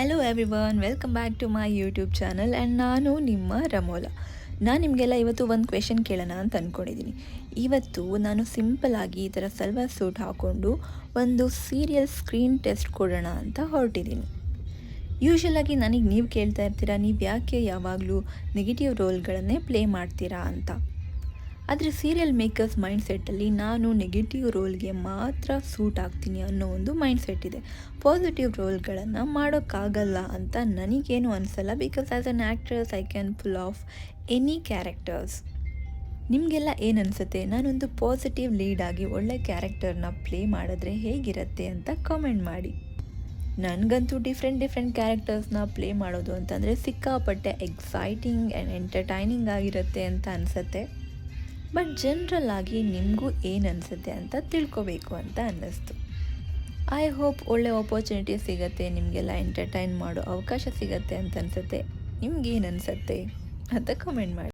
Hello everyone, welcome back to my YouTube channel and ನಾನು ನಿಮ್ಮ ರಮೋಲಾ. ನಾನು ನಿಮಗೆಲ್ಲ ಇವತ್ತು ಒಂದು ಕ್ವೆಶನ್ ಕೇಳೋಣ ಅಂತ ಅಂದ್ಕೊಂಡಿದ್ದೀನಿ. ಇವತ್ತು ನಾನು ಸಿಂಪಲ್ಲಾಗಿ ಈ ಥರ ಸಲ್ವಾರ್ ಸೂಟ್ ಹಾಕ್ಕೊಂಡು ಒಂದು ಸೀರಿಯಲ್ ಸ್ಕ್ರೀನ್ ಟೆಸ್ಟ್ ಕೊಡೋಣ ಅಂತ ಹೊರಟಿದ್ದೀನಿ. ಯೂಶ್ವಲಾಗಿ ನನಗೆ ನೀವು ಕೇಳ್ತಾ ಇರ್ತೀರಾ, ನೀವು ಯಾಕೆ ಯಾವಾಗಲೂ ನೆಗೆಟಿವ್ ರೋಲ್ಗಳನ್ನೇ ಪ್ಲೇ ಮಾಡ್ತೀರಾ ಅಂತ. ಆದರೆ ಸೀರಿಯಲ್ ಮೇಕರ್ಸ್ ಮೈಂಡ್ಸೆಟ್ಟಲ್ಲಿ ನಾನು ನೆಗೆಟಿವ್ ರೋಲ್ಗೆ ಮಾತ್ರ ಸೂಟ್ ಆಗ್ತೀನಿ ಅನ್ನೋ ಒಂದು ಮೈಂಡ್ಸೆಟ್ ಇದೆ. ಪಾಸಿಟಿವ್ ರೋಲ್ಗಳನ್ನು ಮಾಡೋಕ್ಕಾಗಲ್ಲ ಅಂತ ನನಗೇನು ಅನಿಸಲ್ಲ. Because as an actress I can full of any characters. ನಿಮಗೆಲ್ಲ ಏನು ಅನಿಸುತ್ತೆ, ನಾನೊಂದು ಪಾಸಿಟಿವ್ ಲೀಡಾಗಿ ಒಳ್ಳೆ ಕ್ಯಾರೆಕ್ಟರ್ನ ಪ್ಲೇ ಮಾಡಿದ್ರೆ ಹೇಗಿರುತ್ತೆ ಅಂತ ಕಾಮೆಂಟ್ ಮಾಡಿ. ನನಗಂತೂ ಡಿಫ್ರೆಂಟ್ ಕ್ಯಾರೆಕ್ಟರ್ಸ್ನ ಪ್ಲೇ ಮಾಡೋದು ಅಂತಂದರೆ ಸಿಕ್ಕಾಪಟ್ಟೆ ಎಕ್ಸೈಟಿಂಗ್ ಆ್ಯಂಡ್ ಎಂಟರ್ಟೈನಿಂಗ್ ಆಗಿರುತ್ತೆ ಅಂತ ಅನಿಸುತ್ತೆ. ಬಟ್ ಜನರಲ್ಲಾಗಿ ನಿಮಗೂ ಏನು ಅನಿಸುತ್ತೆ ಅಂತ ತಿಳ್ಕೊಬೇಕು ಅಂತ ಅನ್ನಿಸ್ತು. ಐ ಹೋಪ್ ಒಳ್ಳೆ ಆಪರ್ಚುನಿಟಿ ಸಿಗುತ್ತೆ, ನಿಮಗೆಲ್ಲ ಎಂಟರ್ಟೈನ್ ಮಾಡೋ ಅವಕಾಶ ಸಿಗುತ್ತೆ ಅಂತ ಅನಿಸುತ್ತೆ. ನಿಮ್ಗೇನು ಅನಿಸುತ್ತೆ ಅಂತ ಕಮೆಂಟ್ ಮಾಡಿ.